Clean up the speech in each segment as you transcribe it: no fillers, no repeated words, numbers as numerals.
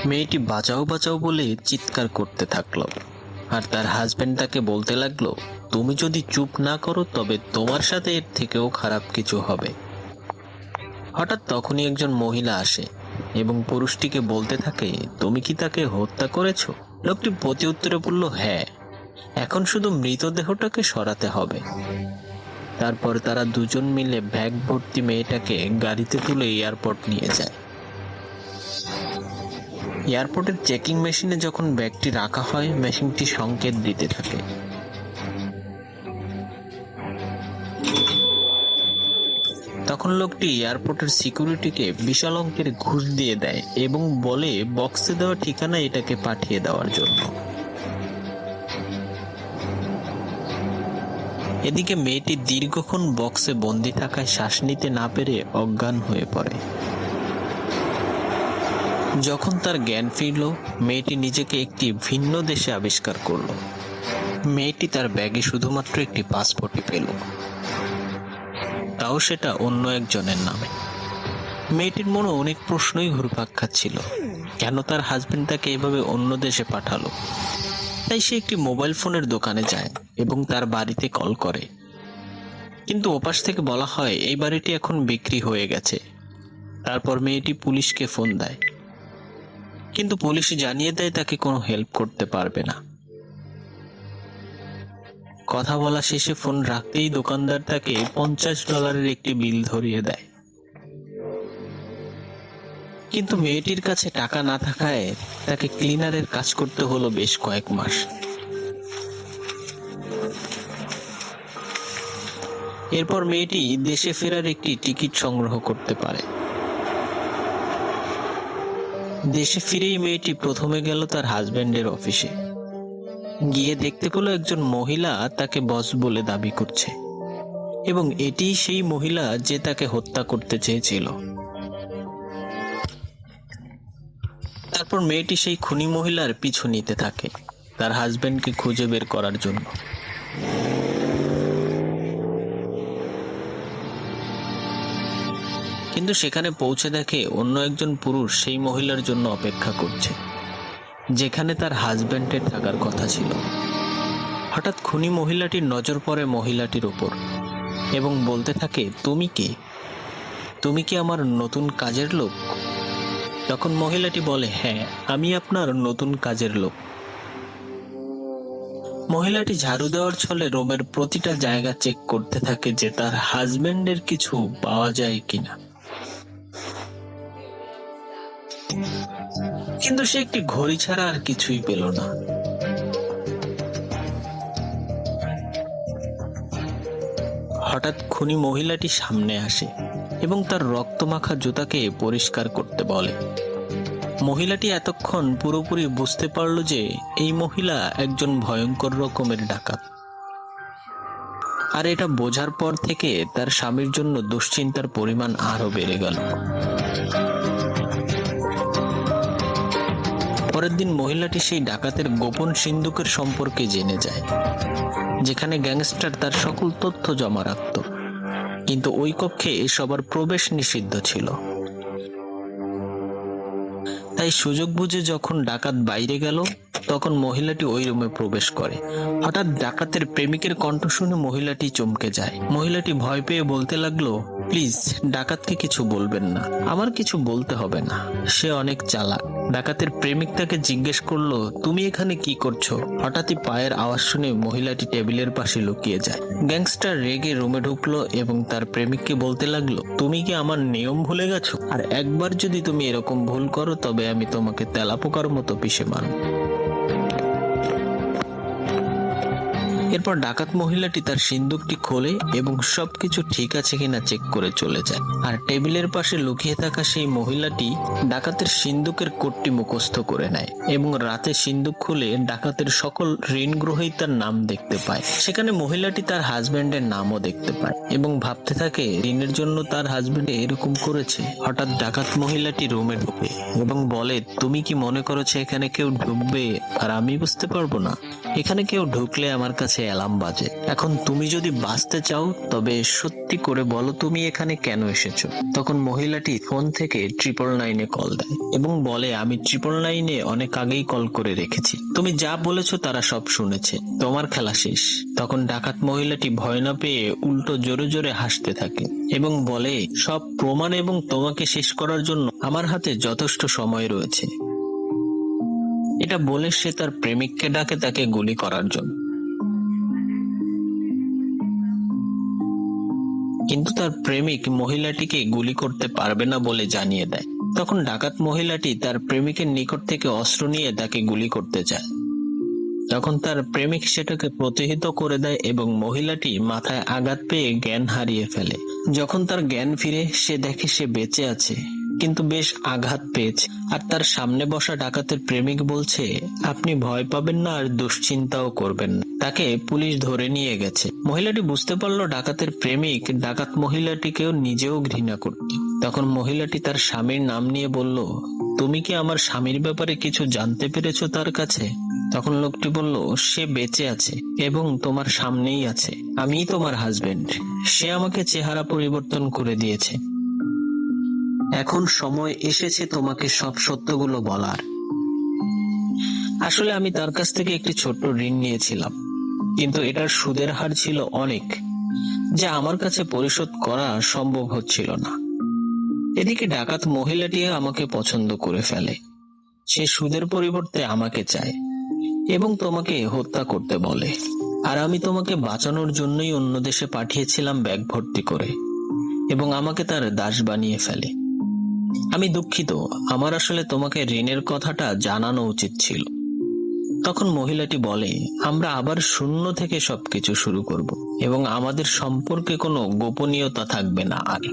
মেয়েটি বাঁচাও বাঁচাও বলে চিৎকার করতে থাকলো, আর তার হাজবেন্ড তাকে বলতে লাগলো, তুমি যদি চুপ না করো তবে তোমার সাথে এর থেকেও খারাপ কিছু হবে। হঠাৎ তখনই একজন মহিলা আসে এবং পুরুষটিকে বলতে থাকে, তুমি কি তাকে হত্যা করেছো? লোকটি প্রতি উত্তরে বলল, হ্যাঁ, এখন শুধু মৃতদেহটাকে সরাতে হবে। তারপর তারা দুজন মিলে ব্যাগ ভর্তি মেয়েটাকে গাড়িতে তুলে এয়ারপোর্ট নিয়ে যায়। এয়ারপোর্টের চেকিং মেশিনে যখন ব্যাগটি রাখা হয়, মেশিনটি সংকেত দিতে থাকে। তখন লোকটি এয়ারপোর্টের সিকিউরিটিকে বিশাল অঙ্কের ঘুষ দিয়ে দেয় এবং বলে বক্সে দেওয়া ঠিকানা এটাকে পাঠিয়ে দেওয়ার জন্য। এদিকে মেয়েটি দীর্ঘক্ষণ বক্সে বন্দি থাকায় শ্বাস নিতে না পেরে অজ্ঞান হয়ে পড়ে। যখন তার জ্ঞান ফিরল, মেয়েটি নিজেকে একটি ভিন্ন দেশে আবিষ্কার করল। মেয়েটি তার ব্যাগে শুধুমাত্র একটি পাসপোর্টই পেল, তাও সেটা অন্য একজনের নামে। মেয়েটির মনে অনেক প্রশ্নই ঘুরপাক খাচ্ছিল, কেন তার হাজবেন্ড তাকে এভাবে অন্য দেশে পাঠালো। তাই সে একটি মোবাইল ফোনের দোকানে যায় এবং তার বাড়িতে কল করে, কিন্তু ওপাশ থেকে বলা হয় এই বাড়িটি এখন বিক্রি হয়ে গেছে। তারপর মেয়েটি পুলিশকে ফোন দেয়, কিন্তু পুলিশ জানিয়ে দেয় তাকে কোনো হেল্প করতে পারবে না। কথা বলা শেষে ফোন রাখতেই দোকানদার তাকে $50 একটি বিল ধরিয়ে দেয়। কিন্তু মেয়েটির কাছে টাকা না থাকায় তাকে ক্লিনারের কাজ করতে হলো বেশ কয়েক মাস। এরপর মেয়েটি দেশে ফেরার একটি টিকিট সংগ্রহ করতে পারে। দেশে ফিরেই মেয়েটি প্রথমে গেল তার হাজবেন্ডের অফিসে। গিয়ে দেখতে পেল একজন মহিলা তাকে বস বলে দাবি করছে এবং এটিই সেই মহিলা যে তাকে হত্যা করতে চেয়েছিল। তারপর মেয়েটি সেই খুনি মহিলার পিছু নিতে থাকে তার হাজবেন্ডকে খুঁজে বের করার জন্য। কিন্তু সেখানে পৌঁছে দেখে অন্য একজন পুরুষ সেই মহিলার জন্য অপেক্ষা করছে, যেখানে তার হাজবেন্ডের থাকার কথা ছিল। হঠাৎ খুনি মহিলাটির নজর পড়ে মহিলাটির উপর এবং বলতে থাকে, তুমি কে? তুমি কি আমার নতুন কাজের লোক? তখন মহিলাটি বলে, হ্যাঁ, আমি আপনার নতুন কাজের লোক। মহিলাটি ঝাড়ু দেওয়ার ছলে রুমের প্রতিটা জায়গা চেক করতে থাকে যে তার হাজবেন্ডের কিছু পাওয়া যায় কিনা। কিন্তু সে একটি ঘড়ি ছাড়া আর কিছুই পেল না। হঠাৎ খুনি মহিলাটি সামনে আসে এবং তার রক্তমাখা জুতাকে পরিষ্কার করতে বলে। মহিলাটি এতক্ষণ পুরোপুরি বুঝতে পারল যে এই মহিলা একজন ভয়ঙ্কর রকমের ডাকাত। আর এটা বোঝার পর থেকে তার স্বামীর জন্য দুশ্চিন্তার পরিমাণ আরো বেড়ে গেল। পরের দিন মহিলাটি সেই ডাকাতের গোপন সিন্দুকের সম্পর্কে জেনে যায়, যেখানে গ্যাংস্টার তার সকল তথ্য জমা রাখত, কিন্তু ওই কক্ষে সবার প্রবেশ নিষিদ্ধ ছিল। তাই সুযোগ বুঝে যখন ডাকাত বাইরে গেল, তখন মহিলাটি ওই রুমে প্রবেশ করে। হঠাৎ ডাকাতের প্রেমিকের কণ্ঠ শুনে মহিলাটি চমকে যায়। মহিলাটি ভয় পেয়ে বলতে লাগলো, প্লিজ ডাকাতকে কিছু বলবেন না, আমার কিছু বলতে হবে না, সে অনেক চালাক। ডাকাতের প্রেমিক তাকে জিজ্ঞেস করলো, তুমি এখানে কি করছো? হঠাৎই পায়ের আওয়াজ শুনে মহিলাটি টেবিলের পাশে লুকিয়ে যায়। গ্যাংস্টার রেগে রুমে ঢুকলো এবং তার প্রেমিককে বলতে লাগলো, তুমি কি আমার নিয়ম ভুলে গেছো? আর একবার যদি তুমি এরকম ভুল করো তবে আমি তোমাকে তেলাপোকার মতো পিষে মারব। এরপর ডাকাত মহিলাটি তার সিন্দুকটি খোলে এবং সবকিছু ঠিক আছে কিনা চেক করে চলে যায়। আর টেবিলের পাশে লুকিয়ে থাকা সেই মহিলাটি ডাকাতের সিন্দুকের কোডটি মুখস্থ করে নেয় এবং রাতে সিন্দুক খুলে ডাকাতের সকল ঋণ গ্রহীতার নাম দেখতে পায়। সেখানে মহিলাটি তার হাজবেন্ডের নামও দেখতে পায় এবং ভাবতে থাকে ঋণের জন্য তার হাজবেন্ড এরকম করেছে। হঠাৎ ডাকাত মহিলাটি রুমে ঢোকে এবং বলে, তুমি কি মনে করেছো এখানে কেউ ঢুকবে আর আমি বুঝতে পারবো না? এখানে কেউ ঢুকলে আমার কাছে অ্যালার্ম বাজে। এখন তুমি যদি বাঁচতে চাও তবে সত্যি করে বলো তুমি এখানে কেন এসেছো। তখন মহিলাটি ফোন থেকে 999-এ কল দেয় এবং বলে, আমি 999-এ অনেক আগেই কল করে রেখেছি, তুমি যা বলেছো তারা সব শুনেছে, তোমার খেলা শেষ। তখন ডাকাত মহিলাটি ভয় না পেয়ে উল্টো জোরে জোরে হাসতে থাকে এবং বলে, সব প্রমাণ এবং তোমাকে শেষ করার জন্য আমার হাতে যথেষ্ট সময় রয়েছে। এটা বলে সে তার প্রেমিককে ডাকে তাকে গুলি করার জন্য, কিন্তু তার প্রেমিক মহিলাটিকে গুলি করতে পারবে না বলে জানিয়ে দেয়। তখন ডাকাত মহিলাটি তার প্রেমিকের নিকট থেকে অস্ত্র নিয়ে তাকে গুলি করতে চায়। তখন তার প্রেমিক সেটাকে প্রতিহত করে দেয় এবং মহিলাটি মাথায় আঘাত পেয়ে জ্ঞান হারিয়ে ফেলে। যখন তার জ্ঞান ফিরে সে দেখে সে বেঁচে আছে, কিন্তু বেশ আঘাত পেয়েছে। আর তার সামনে বসা ডাকাতের প্রেমিক বলছে, আপনি ভয় পাবেন না আর দুশ্চিন্তাও করবেন না, তাকে পুলিশ ধরে নিয়ে গেছে। মহিলাটি বুঝতে পারলো ডাকাতের প্রেমিক ডাকাত মহিলাটিকেও নিজেও ঘৃণা করত। তখন মহিলাটি তার স্বামীর নাম নিয়ে বলল, তুমি কি আমার স্বামীর ব্যাপারে কিছু জানতে পেরেছো তার কাছে? তখন লোকটি বলল, সে বেঁচে আছে এবং তোমার সামনেই আছে, আমিই তোমার হাজবেন্ড, সে আমাকে চেহারা পরিবর্তন করে দিয়েছে। এখন সময় এসেছে তোমাকে সব সত্যগুলো বলার। আসলে আমি তার কাছ থেকে একটি ছোট্ট ঋণ নিয়েছিলাম, কিন্তু এটার সুদের হার ছিল অনেক, যা আমার কাছে পরিশোধ করা সম্ভব হচ্ছিল না। এদিকে ডাকাত মহিলাটি আমাকে পছন্দ করে ফেলে, সে সুদের পরিবর্তে আমাকে চায় এবং তোমাকে হত্যা করতে বলে। আর আমি তোমাকে বাঁচানোর জন্যই অন্য দেশে পাঠিয়েছিলাম ব্যাগ ভর্তি করে, এবং আমাকে তার দাস বানিয়ে ফেলে। আমি দুঃখিত, আমার আসলে তোমাকে ঋণের কথাটা জানানো উচিত ছিল। তখন মহিলাটি বলে, আমরা আবার শূন্য থেকে সবকিছু শুরু করব এবং আমাদের সম্পর্কে কোনো গোপনীয়তা থাকবে না। আর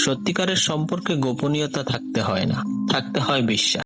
সত্যিকারের সম্পর্কে গোপনীয়তা থাকতে হয় না, থাকতে হয় বিশ্বাস।